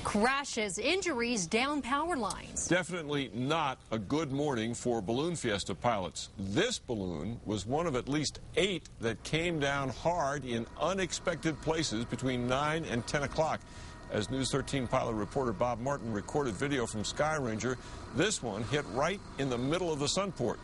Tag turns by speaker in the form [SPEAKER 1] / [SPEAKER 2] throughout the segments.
[SPEAKER 1] Crashes, injuries, down power lines.
[SPEAKER 2] Definitely not a good morning for Balloon Fiesta pilots. This balloon was one of at least 8 that came down hard in unexpected places between 9 and 10 o'clock. As News 13 pilot reporter Bob Martin recorded video from Sky Ranger, this one hit right in the middle of the sunport.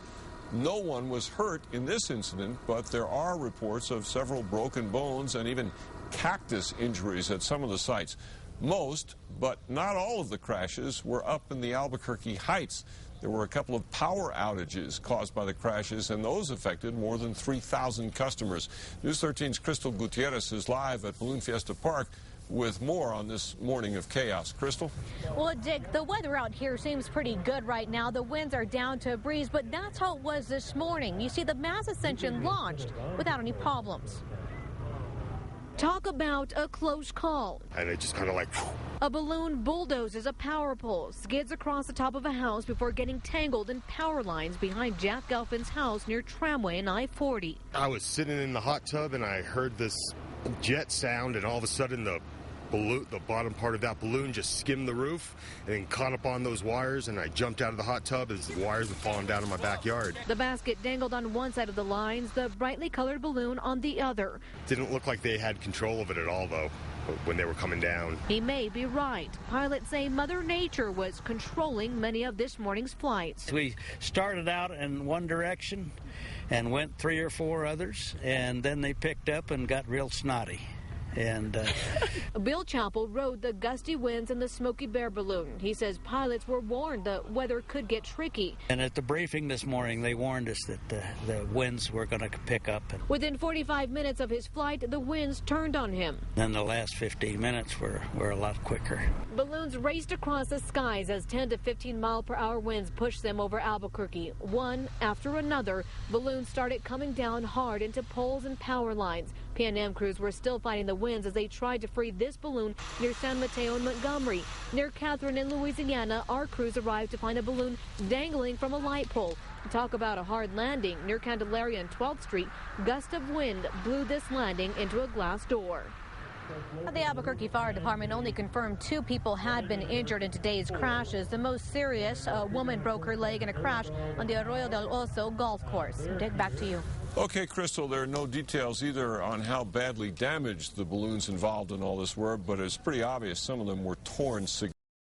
[SPEAKER 2] No one was hurt in this incident, but there are reports of several broken bones and even cactus injuries at some of the sites. Most, but not all of the crashes were up in the Albuquerque Heights. There were a couple of power outages caused by the crashes, and those affected more than 3,000 customers. News 13's Crystal Gutierrez is live at Balloon Fiesta Park with more on this morning of chaos. Crystal?
[SPEAKER 3] Well, Dick, the weather out here seems pretty good right now. The winds are down to a breeze, but that's how it was this morning. You see, the mass ascension launched without any problems. Talk about a close call.
[SPEAKER 4] And it just kind of like...
[SPEAKER 3] A balloon bulldozes a power pole, skids across the top of a house before getting tangled in power lines behind Jack Gelfin's house near Tramway and I-40.
[SPEAKER 4] I was sitting in the hot tub and I heard this jet sound, and all of a sudden the bottom part of that balloon just skimmed the roof and then caught up on those wires, and I jumped out of the hot tub as the wires were falling down in my backyard.
[SPEAKER 3] The basket dangled on one side of the lines, the brightly colored balloon on the other.
[SPEAKER 4] Didn't look like they had control of it at all, though, when they were coming down.
[SPEAKER 3] He may be right. Pilots say Mother Nature was controlling many of this morning's flights.
[SPEAKER 5] We started out in one direction and went 3 or 4 others, and then they picked up and got real snotty. And
[SPEAKER 3] Bill Chappell rode the gusty winds in the Smokey Bear balloon. He says pilots were warned the weather could get tricky.
[SPEAKER 5] And at the briefing this morning, they warned us that the winds were going to pick up.
[SPEAKER 3] Within 45 minutes of his flight, the winds turned on him.
[SPEAKER 5] Then the last 15 minutes were a lot quicker.
[SPEAKER 3] Balloons raced across the skies as 10 to 15 mile-per-hour winds pushed them over Albuquerque. One after another, balloons started coming down hard into poles and power lines. PNM crews were still fighting the winds as they tried to free this balloon near San Mateo and Montgomery. Near Catherine in Louisiana, our crews arrived to find a balloon dangling from a light pole. Talk about a hard landing. Near Candelaria and 12th Street, gust of wind blew this landing into a glass door. The Albuquerque Fire Department only confirmed 2 people had been injured in today's crashes. The most serious, a woman broke her leg in a crash on the Arroyo del Oso golf course. Dick, back to you.
[SPEAKER 2] Okay, Crystal, there are no details either on how badly damaged the balloons involved in all this were, but it's pretty obvious some of them were torn significantly.